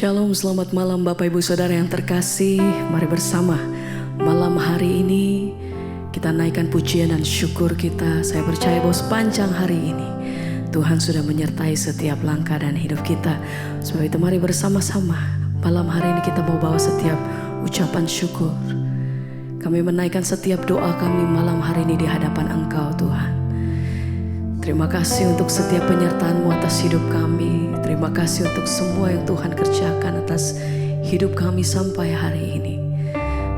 Shalom, selamat malam Bapak Ibu Saudara yang terkasih. Mari bersama malam hari ini kita naikkan pujian dan syukur kita. Saya percaya bahwa sepanjang hari ini Tuhan sudah menyertai setiap langkah dan hidup kita. Sebab itu mari bersama-sama malam hari ini kita mau bawa setiap ucapan syukur. Kami menaikkan setiap doa kami malam hari ini di hadapan Engkau Tuhan. Terima kasih untuk setiap penyertaan-Mu atas hidup kami. Terima kasih untuk semua yang Tuhan kerjakan atas hidup kami sampai hari ini.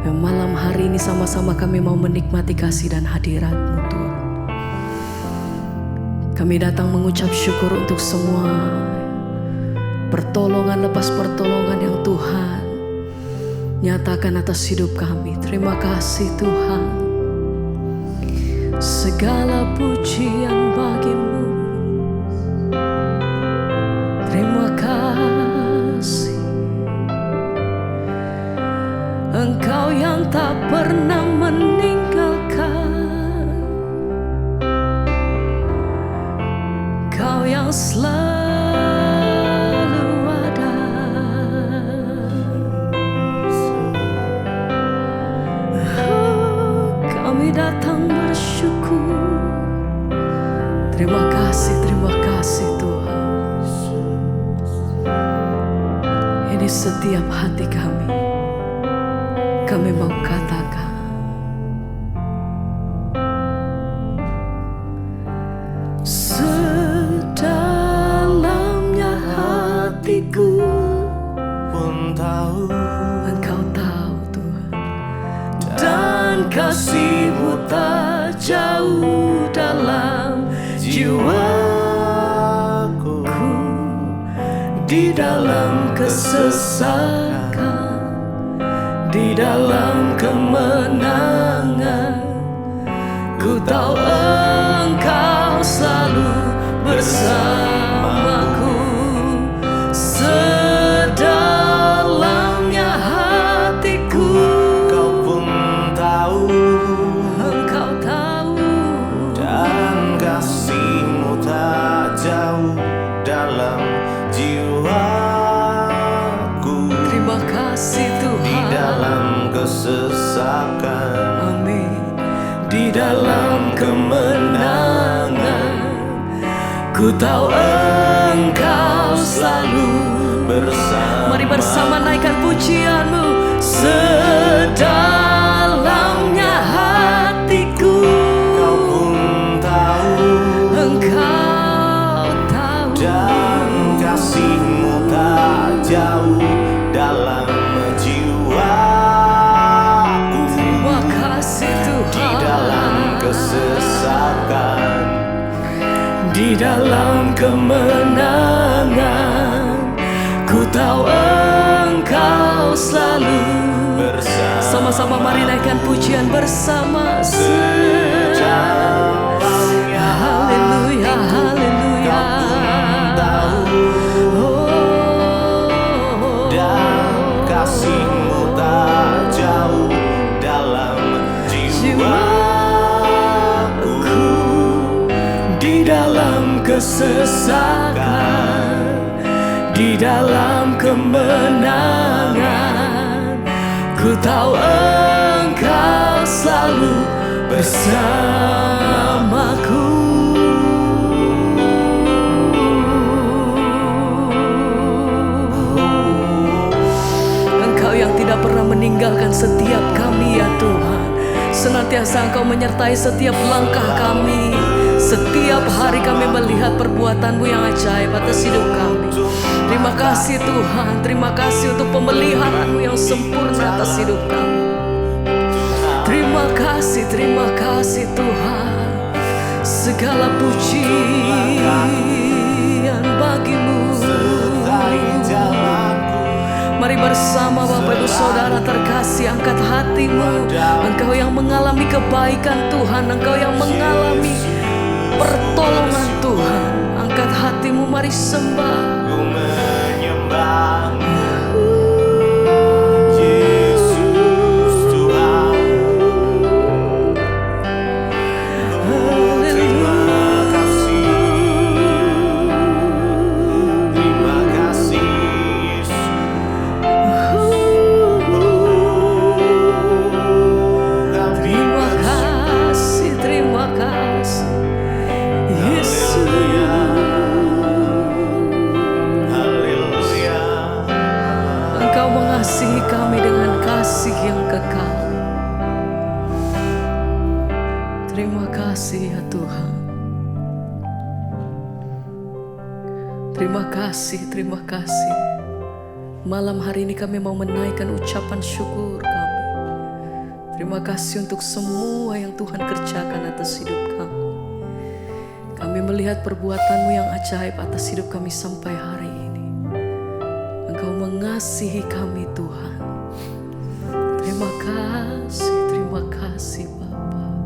Malam hari ini sama-sama kami mau menikmati kasih dan hadirat-Mu Tuhan. Kami datang mengucap syukur untuk semua pertolongan lepas pertolongan yang Tuhan nyatakan atas hidup kami. Terima kasih Tuhan. Segala pujian bagi-Mu. Terima kasih. Engkau yang tak pernah meninggalkan, Kau yang selalu ada. Kami datang bersyukur. Terima kasih Tuhan. Ini setiap hati kami mau katakan, sedalamnya hatiku pun tahu, Engkau tahu Tuhan, dan kasih-Mu tak jauh dalam jiwaku. Di dalam kesesakan, di dalam kemenangan, ku tahu Engkau selalu bersamaku. Sedalamnya hatiku, Kau pun tahu, Engkau tahu, dan kasih-Mu tak jauh dalam jiwaku. Terima kasih Tuhan. Di dalam kesesakan, amin, di dalam kemenangan, ku tahu Engkau selalu bersama. Mari bersama naikkan pujian-Mu. Sedalamnya hatiku, Kau pun tahu, Engkau tahu, dan kasih-Mu tak jauh dalam jiwaku. Terima kasih Tuhan. Di dalam kesesakan, di dalam kemenangan, ku tahu Engkau selalu bersama. Sama-sama mari naikkan pujian bersama. Haleluya, haleluya. Dan kasih-Mu tak jauh dalam jiwaku. Di dalam kesesakan, di dalam kemenangan, ku tahu Engkau selalu bersamaku. Engkau yang tidak pernah meninggalkan setiap kami ya Tuhan. Senantiasa Engkau menyertai setiap langkah kami. Setiap hari kami melihat perbuatan-Mu yang ajaib atas hidup kami. Terima kasih Tuhan. Terima kasih untuk pemeliharaan-Mu yang sempurna atas hidup kami. Terima kasih Tuhan. Segala pujian bagi-Mu. Mari bersama Bapak Ibu Saudara terkasih, angkat hati-Mu. Engkau yang mengalami kebaikan Tuhan, Engkau yang mengalami pertolongan Tuhan, angkat hati-Mu, mari sembah. Ku menyembah Yesus Tuhan. Terima kasih Yesus. Terima kasih, terima kasih. Malam hari ini kami mau menaikkan ucapan syukur kami. Terima kasih untuk semua yang Tuhan kerjakan atas hidup kami. Kami melihat perbuatan-Mu yang ajaib atas hidup kami sampai hari ini. Engkau mengasihi kami Tuhan. Terima kasih Bapa.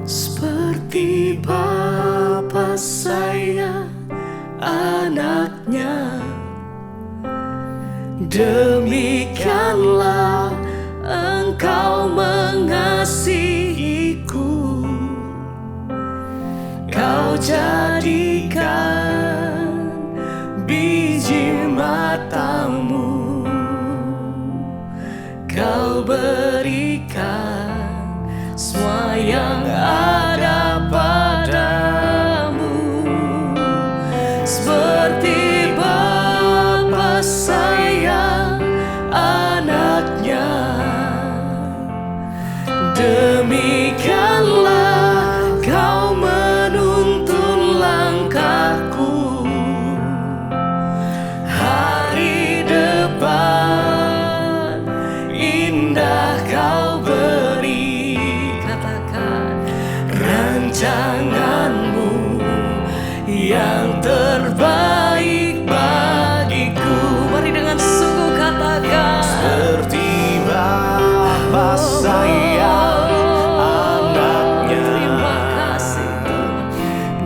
Seperti Bapa saya anaknya, demikianlah Engkau mengasihiku. Kau jadikan biji matamu, Kau berikan semua yang ada padamu. Seperti Bapa sayang anaknya, demikianlah Kau menuntun langkahku. Hari depan indah Kau beri, katakan rancangan-Mu yang terbaik bagiku. Mari dengan sungguh katakan, seperti Bapa sayang anaknya, terima kasih Tuhan.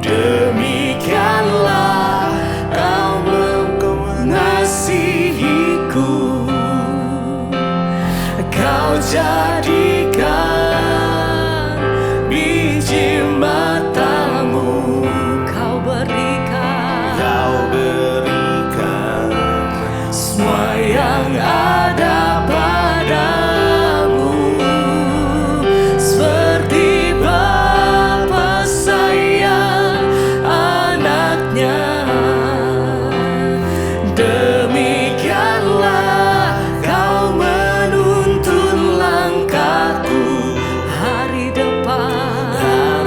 Demikianlah Kau mengasihiku. Kau jadikan biji matamu, Kau berikan semua yang ada padamu. Seperti Bapa sayang anaknya, demikianlah Kau menuntun langkahku. Hari depan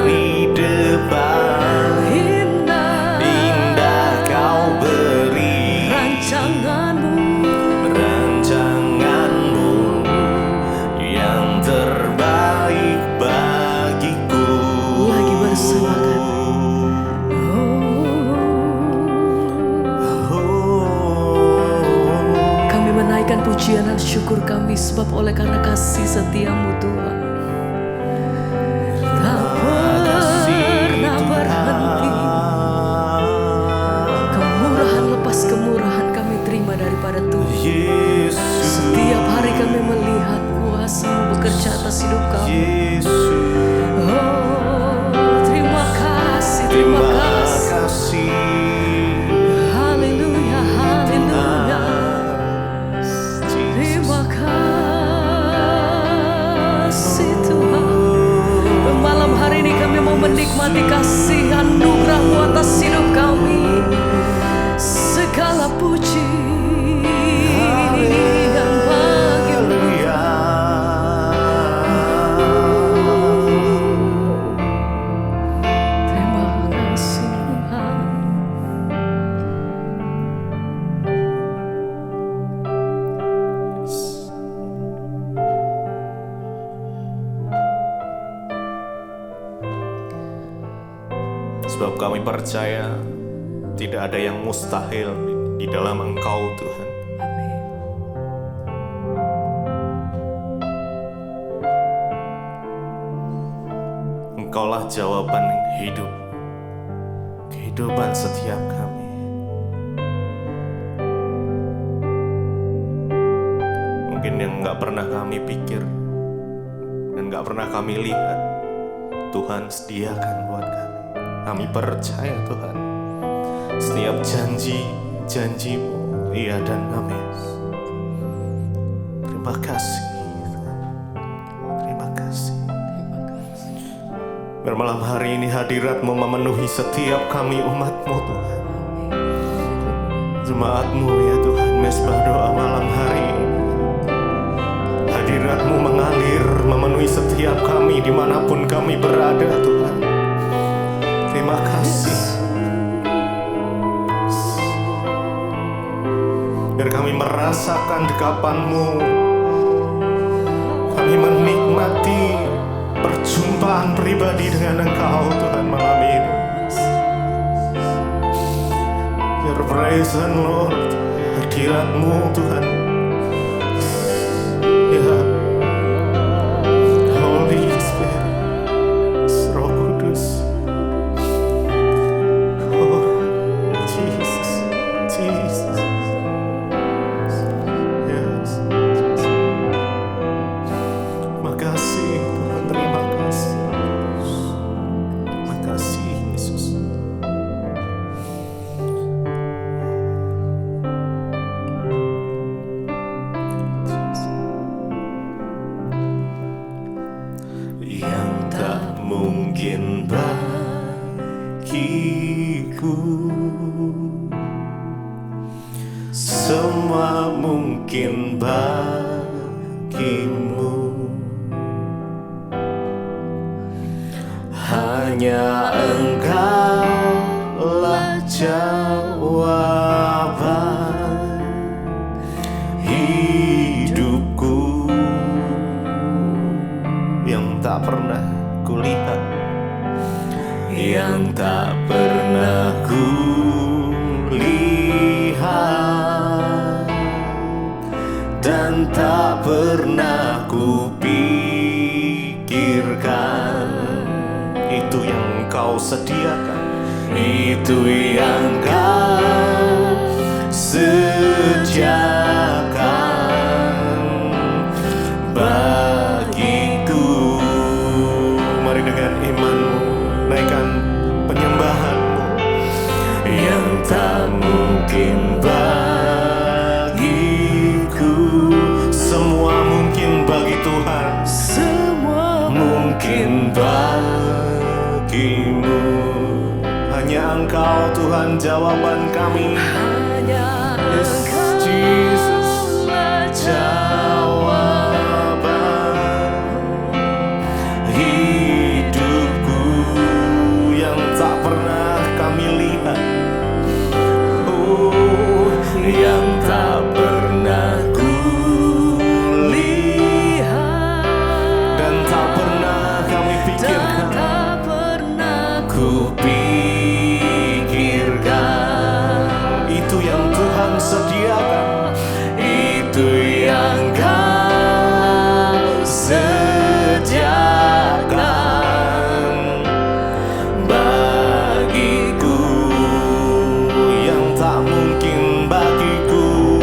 indah Kau beri, rancangan-Mu yang terbaik bagiku. Lagi bersama kami menaikkan pujian dan syukur kami, sebab oleh karena kasih setia-Mu Tuhan tak pernah berhenti. Kemurahan lepas kemurahan kami terima daripada Tuhan. Setiap hari kami melihat kuasa-Mu bekerja atas hidup kami. Oh, terima kasih, terima kasih. Haleluya, haleluya. Terima kasih Tuhan. Malam hari ini kami mau menikmati kasih anugerah-Mu atas hidup kami. Segala puji yang bagi-Mu. Terima kasih Tuhan. Sebab kami percaya tidak ada yang mustahil di dalam Engkau Tuhan. Amin. Engkaulah jawaban hidup, kehidupan setiap kami. Mungkin yang gak pernah kami pikir dan gak pernah kami lihat, Tuhan sediakan buat kami. Kami percaya Tuhan, setiap janji-Mu iya dan amin. Terima kasih Tuhan. Terima kasih. Biar malam hari ini hadirat-Mu memenuhi setiap kami umat-Mu Tuhan. Jemaat-Mu ya Tuhan, mesbah doa malam hari ini. Hadirat-Mu mengalir memenuhi setiap kami dimanapun kami berada Tuhan. Terima kasih. Biar kami merasakan dekapan-Mu, kami menikmati perjumpaan pribadi dengan Engkau Tuhan malam ini. Your praise and Lord, hadirat-Mu Tuhan. Ya, Holy Spirit, Roh Kudus. Oh, Jesus, Jesus. Yes. Makasih Tuhan, terima kasih. Makasih Yesus. Yang tak mungkin bagiku, semua mungkin bagimu. Hanya Engkaulah jawaban hidupku yang tak pernah kulihat, yang tak pernah kulihat, dan tak pernah kupikirkan. Itu yang Kau sediakan, itu yang Kau sediakan bagiku. Mari dengan iman-Mu naikkan penyembahan-Mu. Yang tak mungkin bagiku, semua mungkin bagi Tuhan. Semua mungkin bagimu. Hanya Engkau Tuhan jawaban kami. Hanya yes, Jesus, jawaban hidupku yang tak pernah kami lihat, oh, yang tak pernah kulihat, dan tak pernah kami pikirkan, kupikirkan. Itu yang Tuhan sediakan, itu yang Kau sediakan bagiku. Yang tak mungkin bagiku,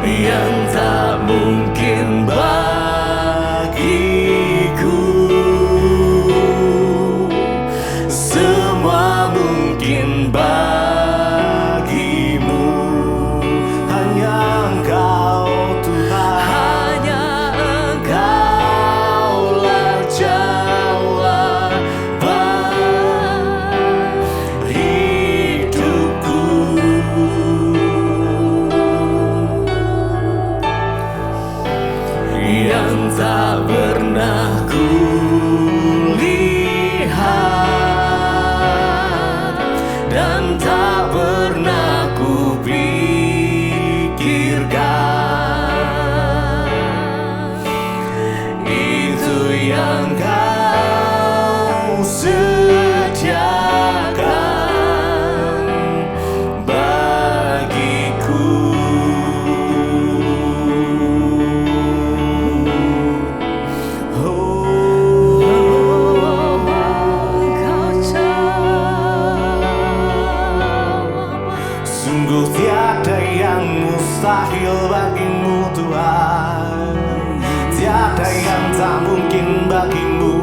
yang tak mungkin bagiku, semua mungkin bagimu. Hanya Engkau Tuhan, hanya Engkaulah jawaban hidupku. Yang tak pernah kulihat, dan tak pernah kupikirkan. Itu yang Kau sediakan bagiku. Sungguh tiada yang mustahil bagimu Tuhan, tiada yang tak mungkin bagimu.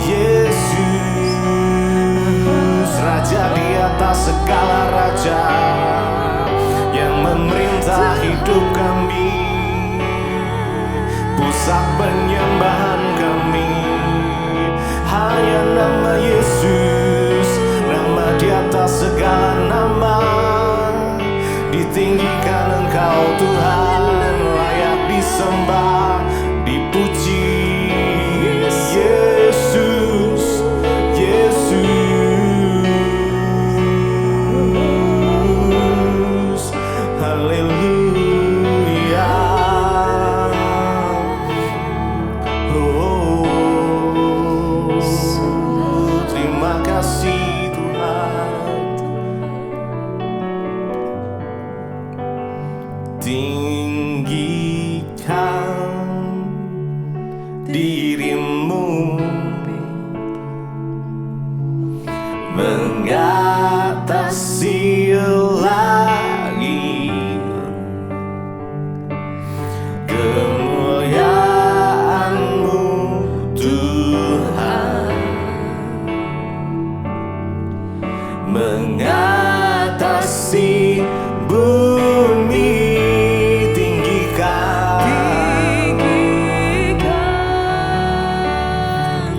Yesus, Raja di atas segala raja, yang memerintah hidup kami, pusat penyembahan kami. Hanya nama Yesus, nama di atas segala nama. Ditinggikan Engkau Tuhan, layak disembah, dipuji. Yesus, tinggikan dirimu, mengatasi langit, kemuliaan-Mu Tuhan, mengatasi bumi, tinggikan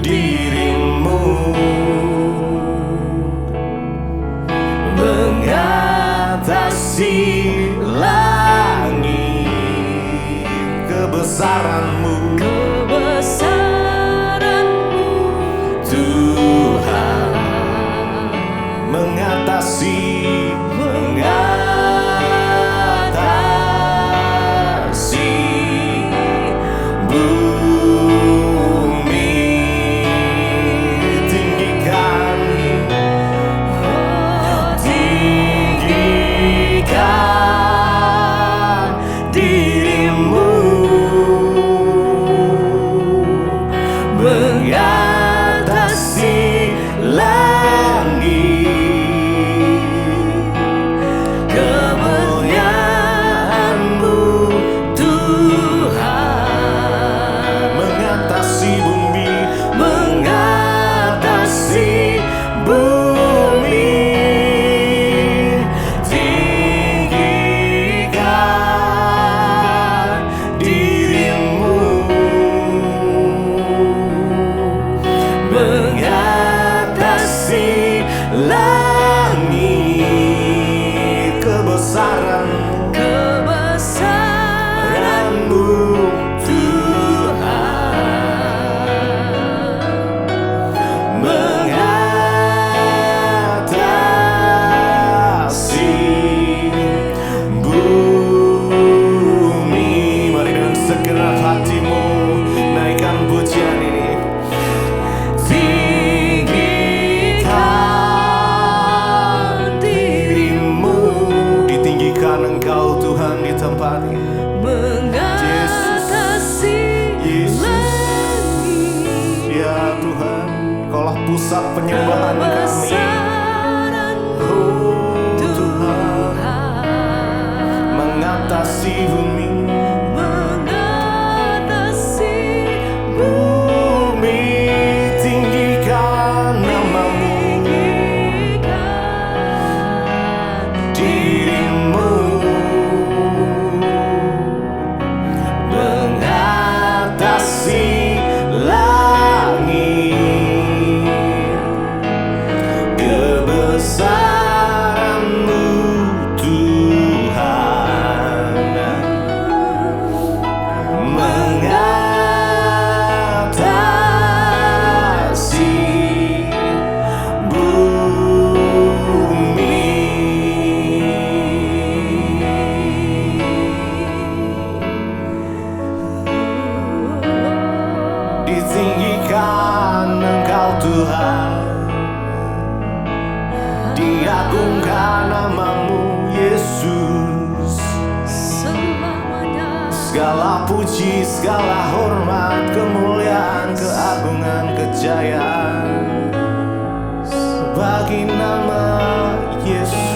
dirimu, mengatasi langit, kebesaran-Mu Tuhan, mengatasi bumi, tinggikan dirimu, mengatasi langit, kemuliaan-Mu Tuhan, mengatasi bumi, mengatasi bumi, tinggikan dirimu, mengatasi langit, kebesaran-Mu Tuhan, mengatasi bumi. Mari dengan segenap hatimu naikkan pujian ini. Tinggikan dirimu, ditinggikan Engkau Tuhan di tempat ini. Yesus, ya Tuhan, Kaulah pusat penyembahan kami. Oh Tuhan, mengatasi bumi, tinggikan nama-Mu, dirimu, mengatasi langit, kebesaran-Mu Tuhan, mengatasi bumi. Ditinggikan Engkau Tuhan, diagungkan nama-Mu Yesus, segala puji, segala hormat, kemuliaan, keagungan, kejayaan bagi nama Yesus.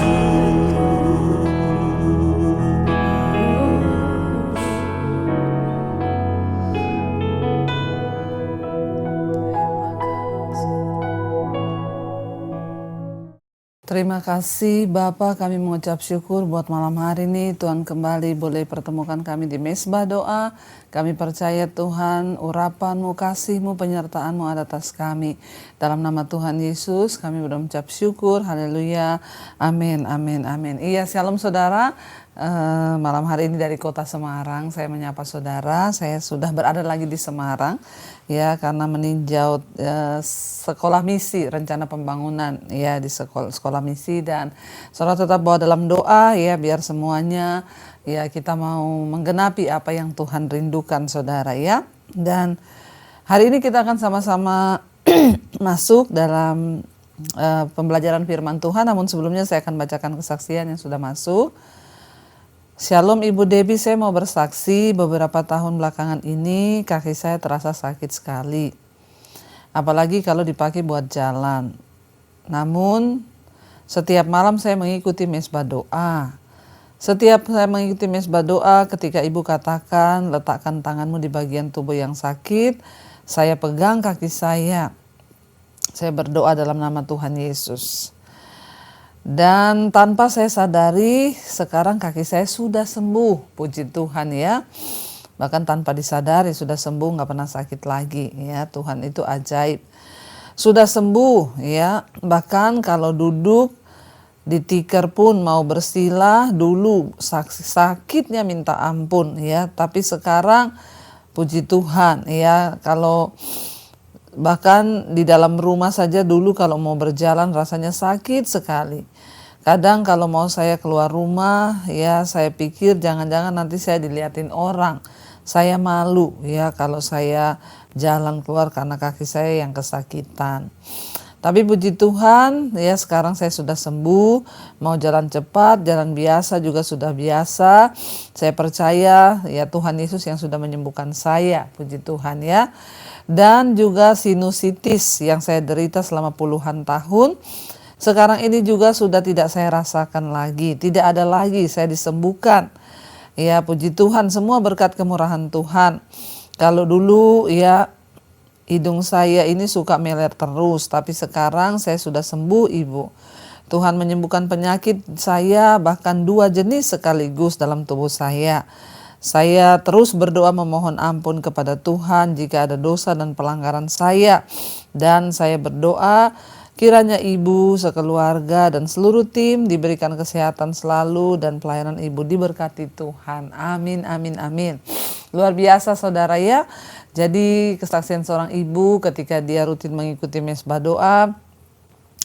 Terima kasih Bapa, kami mengucap syukur buat malam hari ini Tuhan kembali boleh pertemukan kami di Mesbah Doa. Kami percaya Tuhan urapan-Mu, kasih-Mu, penyertaan-Mu ada atas kami. Dalam nama Tuhan Yesus kami mengucap syukur, haleluya, amin, amin, amin. Iya, shalom saudara. Malam hari ini dari kota Semarang saya menyapa saudara. Saya sudah berada lagi di Semarang ya, karena meninjau sekolah misi, rencana pembangunan ya di sekolah misi, dan saudara tetap bawa dalam doa ya, biar semuanya ya kita mau menggenapi apa yang Tuhan rindukan saudara ya. Dan hari ini kita akan sama-sama masuk dalam pembelajaran firman Tuhan, namun sebelumnya saya akan bacakan kesaksian yang sudah masuk. Shalom Ibu Debbie, saya mau bersaksi beberapa tahun belakangan ini kaki saya terasa sakit sekali. Apalagi kalau dipakai buat jalan. Namun setiap malam saya mengikuti mesbah doa. Setiap saya mengikuti mesbah doa, ketika Ibu katakan letakkan tanganmu di bagian tubuh yang sakit, saya pegang kaki saya. Saya berdoa dalam nama Tuhan Yesus. Dan tanpa saya sadari, sekarang kaki saya sudah sembuh, puji Tuhan ya. Bahkan tanpa disadari sudah sembuh, gak pernah sakit lagi ya. Tuhan itu ajaib. Sudah sembuh ya, bahkan kalau duduk di tikar pun mau bersila, dulu sakitnya minta ampun ya. Tapi sekarang puji Tuhan ya, kalau bahkan di dalam rumah saja dulu kalau mau berjalan rasanya sakit sekali. Kadang kalau mau saya keluar rumah ya, saya pikir jangan-jangan nanti saya dilihatin orang. Saya malu ya kalau saya jalan keluar karena kaki saya yang kesakitan. Tapi puji Tuhan ya, sekarang saya sudah sembuh. Mau jalan cepat, jalan biasa juga sudah biasa. Saya percaya ya Tuhan Yesus yang sudah menyembuhkan saya, puji Tuhan ya. Dan juga sinusitis yang saya derita selama puluhan tahun, sekarang ini juga sudah tidak saya rasakan lagi. Tidak ada lagi, saya disembuhkan. Ya puji Tuhan, semua berkat kemurahan Tuhan. Kalau dulu ya hidung saya ini suka meler terus, tapi sekarang saya sudah sembuh Ibu. Tuhan menyembuhkan penyakit saya, bahkan 2 jenis sekaligus dalam tubuh saya. Saya terus berdoa memohon ampun kepada Tuhan jika ada dosa dan pelanggaran saya. Dan saya berdoa kiranya Ibu, sekeluarga, dan seluruh tim diberikan kesehatan selalu dan pelayanan Ibu diberkati Tuhan. Amin, amin, amin. Luar biasa saudara ya. Jadi kesaksian seorang ibu ketika dia rutin mengikuti mesbah doa.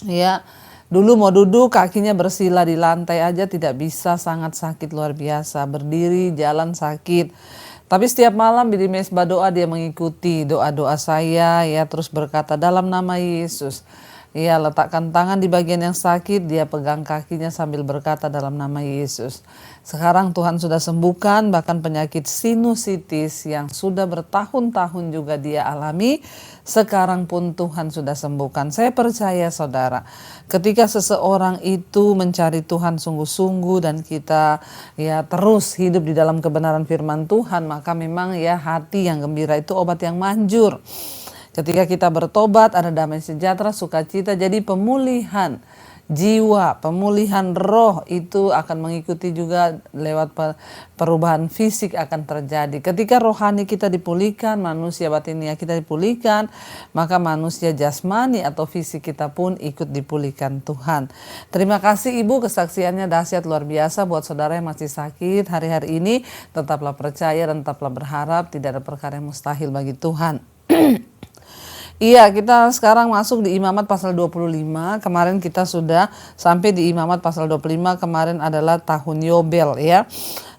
Ya, dulu mau duduk kakinya bersila di lantai aja tidak bisa, sangat sakit luar biasa. Berdiri, jalan sakit. Tapi setiap malam di mesbah doa dia mengikuti doa-doa saya ya, terus berkata dalam nama Yesus. Ya, letakkan tangan di bagian yang sakit, dia pegang kakinya sambil berkata dalam nama Yesus. Sekarang Tuhan sudah sembuhkan, bahkan penyakit sinusitis yang sudah bertahun-tahun juga dia alami, sekarang pun Tuhan sudah sembuhkan. Saya percaya saudara, ketika seseorang itu mencari Tuhan sungguh-sungguh dan kita ya terus hidup di dalam kebenaran firman Tuhan, maka memang ya hati yang gembira itu obat yang manjur. Ketika kita bertobat, ada damai sejahtera, sukacita. Jadi pemulihan jiwa, pemulihan roh itu akan mengikuti juga lewat perubahan fisik akan terjadi. Ketika rohani kita dipulihkan, manusia batinia kita dipulihkan, maka manusia jasmani atau fisik kita pun ikut dipulihkan Tuhan. Terima kasih Ibu, kesaksiannya dahsyat luar biasa. Buat saudara yang masih sakit hari-hari ini, tetaplah percaya dan tetaplah berharap, tidak ada perkara yang mustahil bagi Tuhan. Iya, kita sekarang masuk di Imamat pasal 25. Kemarin kita sudah sampai di Imamat pasal 25. Kemarin adalah tahun Yobel ya.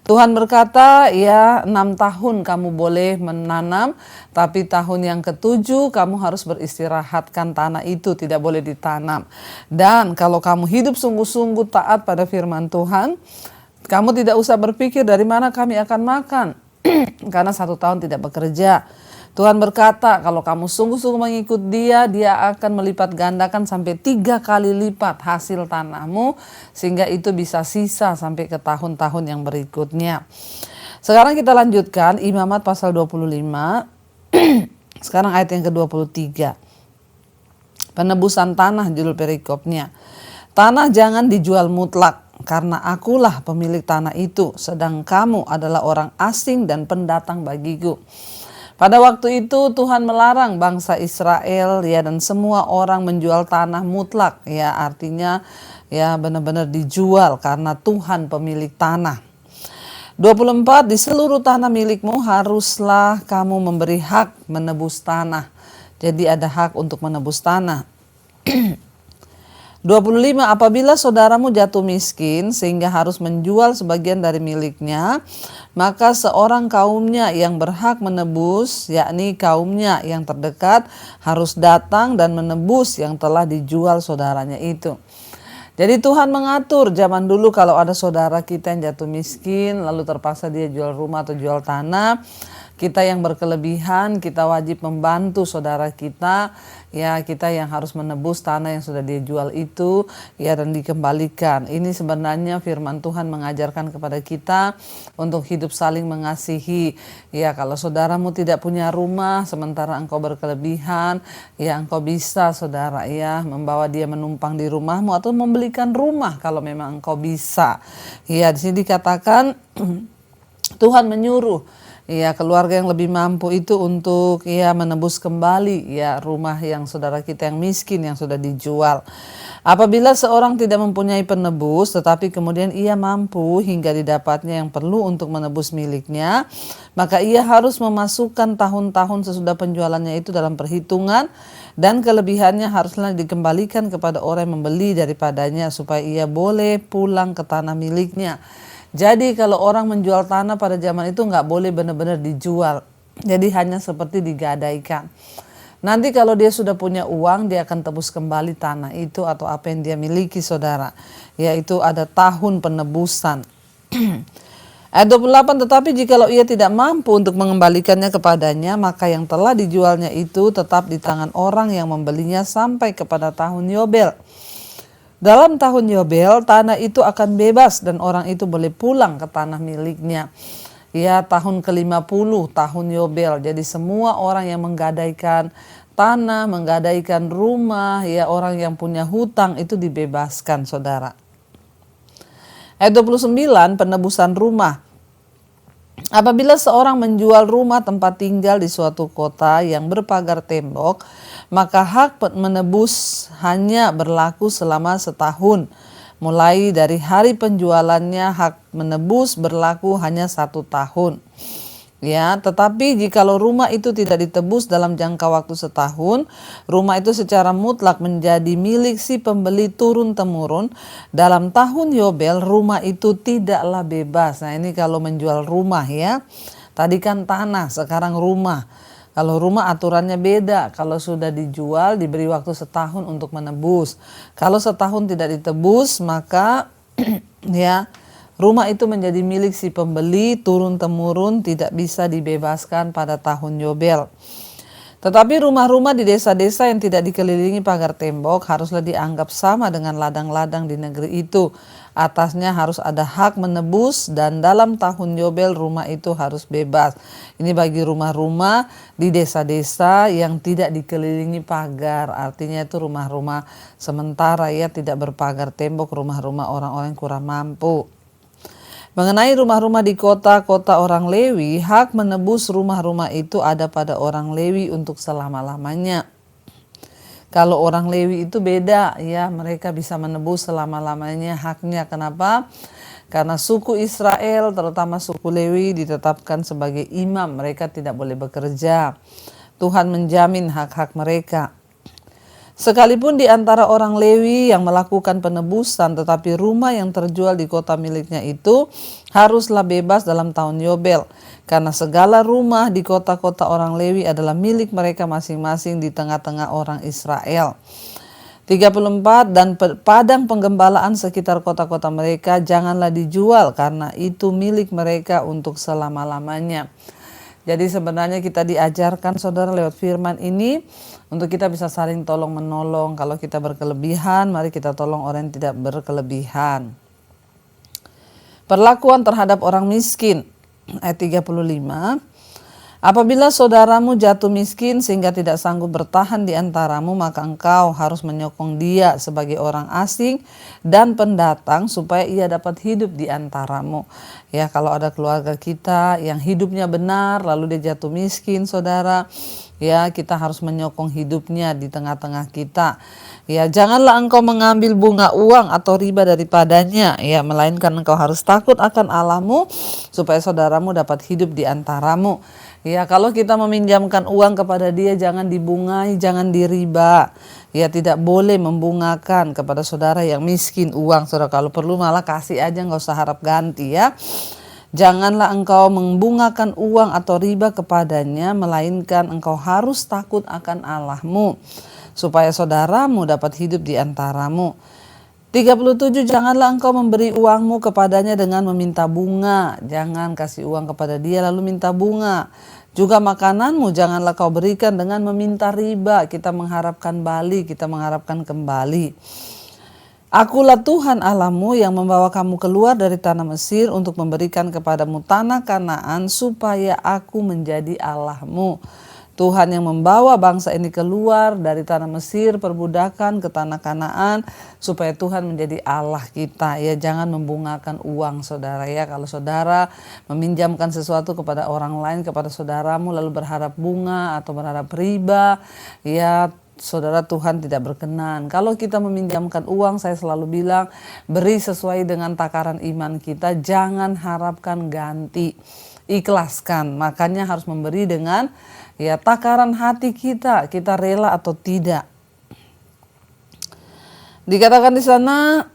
Tuhan berkata, ya 6 tahun kamu boleh menanam, tapi tahun yang ke-7 kamu harus beristirahatkan tanah itu, tidak boleh ditanam. Dan kalau kamu hidup sungguh-sungguh taat pada firman Tuhan, kamu tidak usah berpikir dari mana kami akan makan, karena 1 tahun tidak bekerja. Tuhan berkata, kalau kamu sungguh-sungguh mengikut dia, dia akan melipat gandakan sampai 3 kali lipat hasil tanahmu, sehingga itu bisa sisa sampai ke tahun-tahun yang berikutnya. Sekarang kita lanjutkan Imamat pasal 25. Sekarang ayat yang ke-23. Penebusan tanah judul perikopnya. Tanah jangan dijual mutlak, karena akulah pemilik tanah itu, sedang kamu adalah orang asing dan pendatang bagiku. Pada waktu itu Tuhan melarang bangsa Israel ya dan semua orang menjual tanah mutlak ya, artinya ya benar-benar dijual karena Tuhan pemilik tanah. 24, di seluruh tanah milikmu haruslah kamu memberi hak menebus tanah. Jadi ada hak untuk menebus tanah. 25, apabila saudaramu jatuh miskin sehingga harus menjual sebagian dari miliknya, maka seorang kaumnya yang berhak menebus, yakni kaumnya yang terdekat, harus datang dan menebus yang telah dijual saudaranya itu. Jadi Tuhan mengatur. Zaman dulu kalau ada saudara kita yang jatuh miskin, lalu terpaksa dia jual rumah atau jual tanah, kita yang berkelebihan, kita wajib membantu saudara kita, ya kita yang harus menebus tanah yang sudah dia jual itu, ya dan dikembalikan. Ini sebenarnya firman Tuhan mengajarkan kepada kita untuk hidup saling mengasihi. Ya kalau saudaramu tidak punya rumah, sementara engkau berkelebihan, ya engkau bisa saudara ya membawa dia menumpang di rumahmu atau membelikan rumah kalau memang engkau bisa. Ya di sini dikatakan Tuhan menyuruh ya keluarga yang lebih mampu itu untuk ya menebus kembali ya rumah yang saudara kita yang miskin yang sudah dijual. Apabila seorang tidak mempunyai penebus tetapi kemudian ia mampu hingga didapatnya yang perlu untuk menebus miliknya, maka ia harus memasukkan tahun-tahun sesudah penjualannya itu dalam perhitungan, dan kelebihannya haruslah dikembalikan kepada orang yang membeli daripadanya supaya ia boleh pulang ke tanah miliknya. Jadi kalau orang menjual tanah pada zaman itu nggak boleh benar-benar dijual. Jadi hanya seperti digadaikan. Nanti kalau dia sudah punya uang, dia akan tebus kembali tanah itu atau apa yang dia miliki saudara. Yaitu ada tahun penebusan. Ayat 28, tetapi jikalau ia tidak mampu untuk mengembalikannya kepadanya, maka yang telah dijualnya itu tetap di tangan orang yang membelinya sampai kepada tahun Yobel. Dalam tahun Yobel, tanah itu akan bebas dan orang itu boleh pulang ke tanah miliknya. Ya, tahun ke-50, tahun Yobel. Jadi semua orang yang menggadaikan tanah, menggadaikan rumah, ya orang yang punya hutang itu dibebaskan, saudara. Ayat 29, penebusan rumah. Apabila seorang menjual rumah tempat tinggal di suatu kota yang berpagar tembok, maka hak menebus hanya berlaku selama setahun. Mulai dari hari penjualannya, hak menebus berlaku hanya 1 tahun. Ya, tetapi jikalau rumah itu tidak ditebus dalam jangka waktu setahun, rumah itu secara mutlak menjadi milik si pembeli turun-temurun. Dalam tahun Yobel, rumah itu tidaklah bebas. Nah, ini kalau menjual rumah ya. Tadi kan tanah, sekarang rumah. Kalau rumah aturannya beda. Kalau sudah dijual, diberi waktu setahun untuk menebus. Kalau setahun tidak ditebus, maka ya rumah itu menjadi milik si pembeli turun-temurun, tidak bisa dibebaskan pada tahun Yobel. Tetapi rumah-rumah di desa-desa yang tidak dikelilingi pagar tembok haruslah dianggap sama dengan ladang-ladang di negeri itu. Atasnya harus ada hak menebus dan dalam tahun Yobel rumah itu harus bebas. Ini bagi rumah-rumah di desa-desa yang tidak dikelilingi pagar. Artinya itu rumah-rumah sementara ya, tidak berpagar tembok, rumah-rumah orang-orang yang kurang mampu. Mengenai rumah-rumah di kota-kota orang Lewi, hak menebus rumah-rumah itu ada pada orang Lewi untuk selama-lamanya. Kalau orang Lewi itu beda ya, mereka bisa menebus selama-lamanya haknya. Kenapa? Karena suku Israel, terutama suku Lewi, ditetapkan sebagai imam. Mereka tidak boleh bekerja. Tuhan menjamin hak-hak mereka. Sekalipun di antara orang Lewi yang melakukan penebusan, tetapi rumah yang terjual di kota miliknya itu haruslah bebas dalam tahun Yobel. Karena segala rumah di kota-kota orang Lewi adalah milik mereka masing-masing di tengah-tengah orang Israel. 34, dan padang penggembalaan sekitar kota-kota mereka janganlah dijual karena itu milik mereka untuk selama-lamanya. Jadi sebenarnya kita diajarkan saudara lewat firman ini untuk kita bisa saling tolong menolong. Kalau kita berkelebihan, mari kita tolong orang yang tidak berkelebihan. Perlakuan terhadap orang miskin. Ayat 35. Apabila saudaramu jatuh miskin sehingga tidak sanggup bertahan di antaramu, maka engkau harus menyokong dia sebagai orang asing dan pendatang supaya ia dapat hidup di antaramu. Ya, kalau ada keluarga kita yang hidupnya benar lalu dia jatuh miskin saudara, ya kita harus menyokong hidupnya di tengah-tengah kita. Ya, janganlah engkau mengambil bunga uang atau riba daripadanya, ya melainkan engkau harus takut akan Allahmu supaya saudaramu dapat hidup di antaramu. Ya, kalau kita meminjamkan uang kepada dia jangan dibungai, jangan diriba. Ya, tidak boleh membungakan kepada saudara yang miskin uang. Saudara kalau perlu malah kasih aja, nggak usah harap ganti ya. Janganlah engkau membungakan uang atau riba kepadanya, melainkan engkau harus takut akan Allahmu supaya saudaramu dapat hidup di antaramu. 37, janganlah engkau memberi uangmu kepadanya dengan meminta bunga. Jangan kasih uang kepada dia lalu minta bunga. Juga makananmu janganlah kau berikan dengan meminta riba. Kita mengharapkan balik, kita mengharapkan kembali. Akulah Tuhan Allahmu yang membawa kamu keluar dari tanah Mesir untuk memberikan kepadamu tanah Kanaan supaya aku menjadi Allahmu. Tuhan yang membawa bangsa ini keluar dari tanah Mesir perbudakan ke tanah Kanaan supaya Tuhan menjadi Allah kita. Ya, jangan membungakan uang saudara ya. Kalau saudara meminjamkan sesuatu kepada orang lain, kepada saudaramu lalu berharap bunga atau berharap riba, ya saudara, Tuhan tidak berkenan. Kalau kita meminjamkan uang, saya selalu bilang beri sesuai dengan takaran iman kita, jangan harapkan ganti, ikhlaskan. Makanya harus memberi dengan ya takaran hati kita rela atau tidak. Dikatakan di sana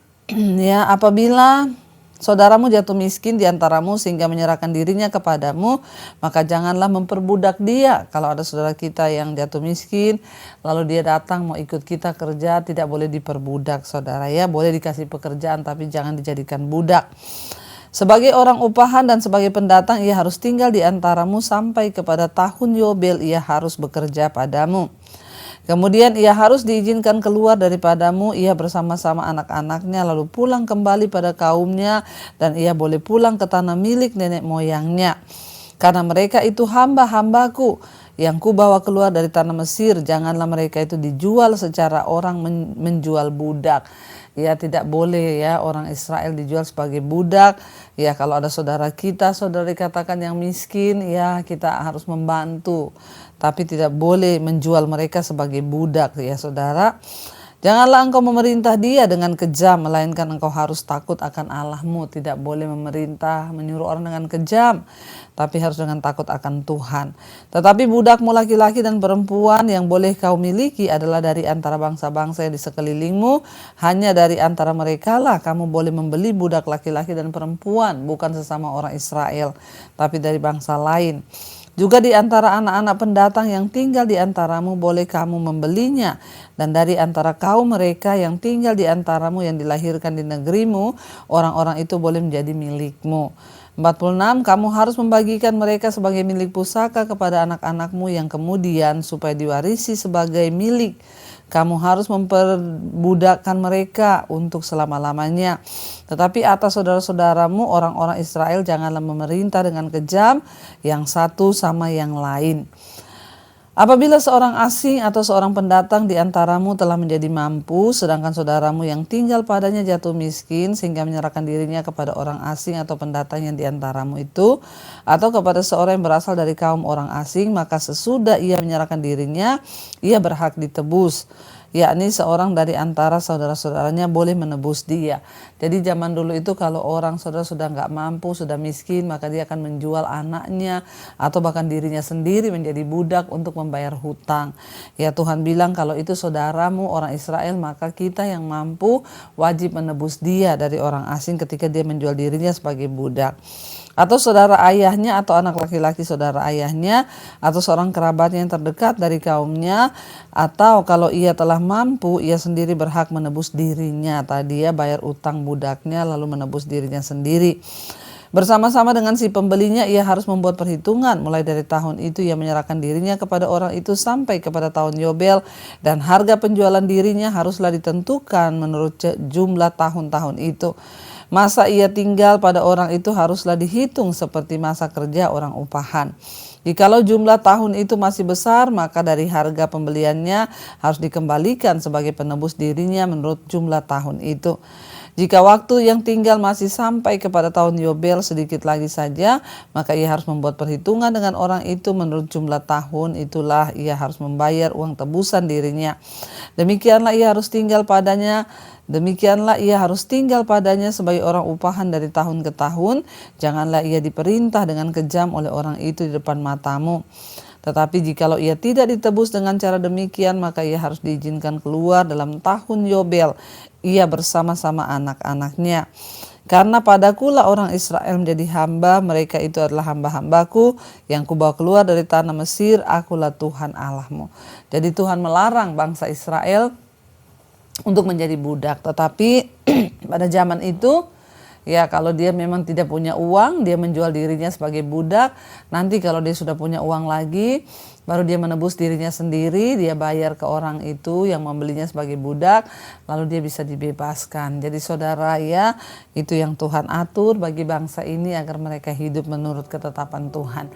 ya, apabila saudaramu jatuh miskin di antaramu sehingga menyerahkan dirinya kepadamu, maka janganlah memperbudak dia. Kalau ada saudara kita yang jatuh miskin, lalu dia datang mau ikut kita kerja, tidak boleh diperbudak saudara ya. Boleh dikasih pekerjaan tapi jangan dijadikan budak. Sebagai orang upahan dan sebagai pendatang ia harus tinggal di antaramu sampai kepada tahun Yobel ia harus bekerja padamu. Kemudian ia harus diizinkan keluar daripadamu, ia bersama-sama anak-anaknya lalu pulang kembali pada kaumnya, dan ia boleh pulang ke tanah milik nenek moyangnya. Karena mereka itu hamba-hambaku yang kubawa keluar dari tanah Mesir, janganlah mereka itu dijual secara orang menjual budak. Ya, tidak boleh ya orang Israel dijual sebagai budak. Ya, kalau ada saudara kita, saudara dikatakan yang miskin, ya kita harus membantu. Tapi tidak boleh menjual mereka sebagai budak ya saudara. Janganlah engkau memerintah dia dengan kejam, melainkan engkau harus takut akan Allahmu. Tidak boleh memerintah, menyuruh orang dengan kejam, tapi harus dengan takut akan Tuhan. Tetapi budakmu laki-laki dan perempuan yang boleh kau miliki adalah dari antara bangsa-bangsa yang di sekelilingmu. Hanya dari antara mereka lah kamu boleh membeli budak laki-laki dan perempuan, bukan sesama orang Israel, tapi dari bangsa lain. Juga di antara anak-anak pendatang yang tinggal di antaramu boleh kamu membelinya. Dan dari antara kaum mereka yang tinggal di antaramu yang dilahirkan di negerimu, orang-orang itu boleh menjadi milikmu. 46, kamu harus membagikan mereka sebagai milik pusaka kepada anak-anakmu yang kemudian supaya diwarisi sebagai milik. Kamu harus memperbudakkan mereka untuk selama-lamanya. Tetapi atas saudara-saudaramu orang-orang Israel janganlah memerintah dengan kejam yang satu sama yang lain. Apabila seorang asing atau seorang pendatang di antaramu telah menjadi mampu, sedangkan saudaramu yang tinggal padanya jatuh miskin sehingga menyerahkan dirinya kepada orang asing atau pendatang yang di antaramu itu, atau kepada seorang yang berasal dari kaum orang asing, maka sesudah ia menyerahkan dirinya, ia berhak ditebus. Yakni seorang dari antara saudara-saudaranya boleh menebus dia. Jadi zaman dulu itu kalau orang saudara sudah nggak mampu, sudah miskin, maka dia akan menjual anaknya atau bahkan dirinya sendiri menjadi budak untuk membayar hutang. Ya, Tuhan bilang kalau itu saudaramu orang Israel, maka kita yang mampu wajib menebus dia dari orang asing ketika dia menjual dirinya sebagai budak. Atau saudara ayahnya atau anak laki-laki saudara ayahnya atau seorang kerabatnya yang terdekat dari kaumnya, atau kalau ia telah mampu ia sendiri berhak menebus dirinya. Tadi dia bayar utang budaknya lalu menebus dirinya sendiri. Bersama-sama dengan si pembelinya ia harus membuat perhitungan mulai dari tahun itu ia menyerahkan dirinya kepada orang itu sampai kepada tahun Yobel, dan harga penjualan dirinya haruslah ditentukan menurut jumlah tahun-tahun itu. Masa ia tinggal pada orang itu haruslah dihitung seperti masa kerja orang upahan. Jikalau jumlah tahun itu masih besar, maka dari harga pembeliannya harus dikembalikan sebagai penebus dirinya menurut jumlah tahun itu. Jika waktu yang tinggal masih sampai kepada tahun Yobel sedikit lagi saja, maka ia harus membuat perhitungan dengan orang itu menurut jumlah tahun itulah ia harus membayar uang tebusan dirinya. Demikianlah ia harus tinggal padanya sebagai orang upahan dari tahun ke tahun. Janganlah ia diperintah dengan kejam oleh orang itu di depan matamu. Tetapi jikalau ia tidak ditebus dengan cara demikian, maka ia harus diizinkan keluar dalam tahun Yobel, ia bersama-sama anak-anaknya. Karena padakulah orang Israel menjadi hamba, mereka itu adalah hamba-hambaku yang kubawa keluar dari tanah Mesir, akulah Tuhan Allahmu. Jadi Tuhan melarang bangsa Israel untuk menjadi budak, tetapi Pada zaman itu, ya kalau dia memang tidak punya uang, dia menjual dirinya sebagai budak. Nanti kalau dia sudah punya uang lagi, baru dia menebus dirinya sendiri, dia bayar ke orang itu yang membelinya sebagai budak, lalu dia bisa dibebaskan. Jadi saudara ya, itu yang Tuhan atur bagi bangsa ini agar mereka hidup menurut ketetapan Tuhan.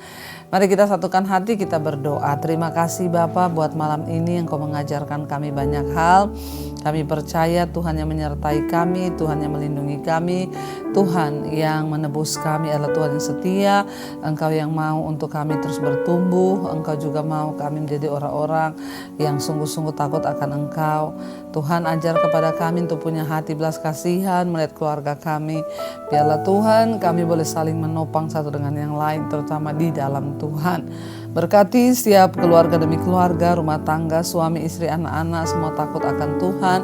Mari kita satukan hati, kita berdoa. Terima kasih Bapa buat malam ini Engkau mengajarkan kami banyak hal. Kami percaya Tuhan yang menyertai kami, Tuhan yang melindungi kami, Tuhan yang menebus kami adalah Tuhan yang setia. Engkau yang mau untuk kami terus bertumbuh, Engkau juga mau kami menjadi orang-orang yang sungguh-sungguh takut akan Engkau. Tuhan ajar kepada kami untuk punya hati belas kasihan melihat keluarga kami. Biarlah Tuhan kami boleh saling menopang satu dengan yang lain, terutama di dalam Tuhan. Berkati setiap keluarga demi keluarga, rumah tangga, suami, istri, anak-anak, semua takut akan Tuhan.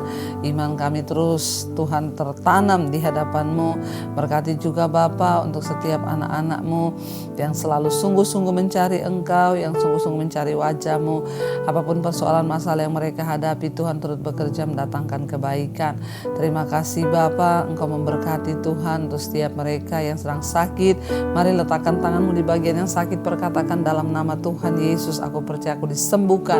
Iman kami terus Tuhan tertanam di hadapan-Mu. Berkati juga Bapa untuk setiap anak-anak-Mu yang selalu sungguh-sungguh mencari Engkau, yang sungguh-sungguh mencari wajah-Mu. Apapun persoalan masalah yang mereka hadapi, Tuhan turut bekerja mendatangkan kebaikan. Terima kasih Bapa, Engkau memberkati Tuhan untuk setiap mereka yang sedang sakit. Mari letakkan tangan-Mu di bagian yang sakit, perkatakan dalam nama Tuhan Yesus, aku percaya aku disembuhkan.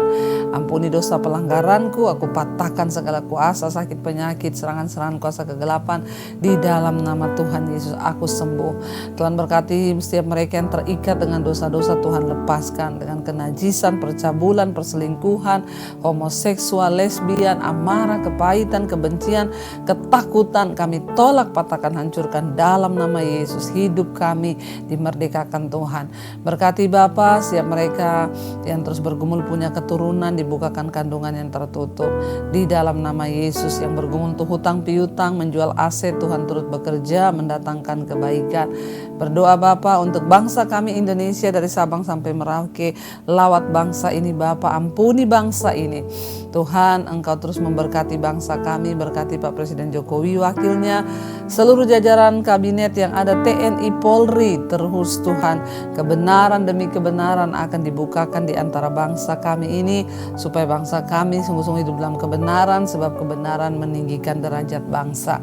Ampuni dosa pelanggaranku, aku patahkan segala kuasa sakit penyakit, serangan-serangan kuasa kegelapan. Di dalam nama Tuhan Yesus aku sembuh. Tuhan berkati setiap mereka yang terikat dengan dosa-dosa, Tuhan lepaskan dengan kenajisan, percabulan, perselingkuhan, homoseksual, lesbian, amarah, kepahitan, kebencian, ketakutan. Kami tolak, patahkan, hancurkan dalam nama Yesus. Hidup kami dimerdekakan Tuhan. Berkati Bapa setiap mereka yang terus bergumul punya keturunan, dibukakan kandungan yang tertutup. Di dalam nama Yesus yang bergumul untuk hutang piutang, menjual aset, Tuhan turut bekerja mendatangkan kebaikan. Berdoa Bapa untuk bangsa kami Indonesia dari Sabang sampai Merauke. Lawat bangsa ini Bapa, ampuni bangsa ini. Tuhan Engkau terus memberkati bangsa kami, berkati Pak Presiden Jokowi, wakilnya, seluruh jajaran kabinet yang ada, TNI, Polri, terus Tuhan kebenaran demi kebenaran akan dibukakan di antara bangsa kami ini, supaya bangsa kami sungguh-sungguh hidup dalam kebenaran, sebab kebenaran meninggikan derajat bangsa.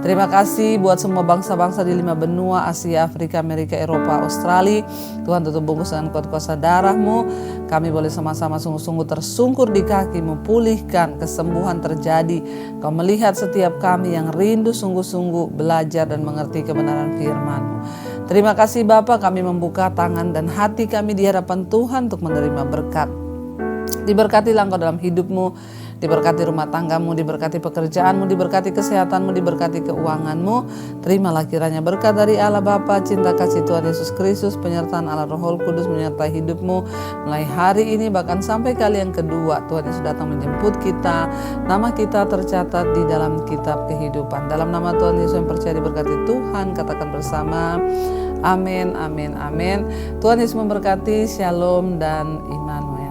Terima kasih buat semua bangsa-bangsa di 5 benua, Asia, Afrika, Amerika, Eropa, Australia. Tuhan tutup bungkus dengan kuat kuasa darah-Mu. Kami boleh sama-sama sungguh-sungguh tersungkur di kaki-Mu, pulihkan, kesembuhan terjadi. Kau melihat setiap kami yang rindu sungguh-sungguh belajar dan mengerti kebenaran firman-Mu. Terima kasih Bapa, kami membuka tangan dan hati kami di hadapan Tuhan untuk menerima berkat. Diberkatilah Engkau dalam hidup-Mu, diberkati rumah tanggamu, diberkati pekerjaanmu, diberkati kesehatanmu, diberkati keuanganmu. Terimalah kiranya berkat dari Allah Bapa, cinta kasih Tuhan Yesus Kristus, penyertaan Allah Roh Kudus menyertai hidupmu mulai hari ini bahkan sampai kali yang kedua. Tuhan Yesus datang menjemput kita, nama kita tercatat di dalam kitab kehidupan. Dalam nama Tuhan Yesus yang percaya diberkati Tuhan, katakan bersama, amin, amin, amin. Tuhan Yesus memberkati, shalom dan Immanuel.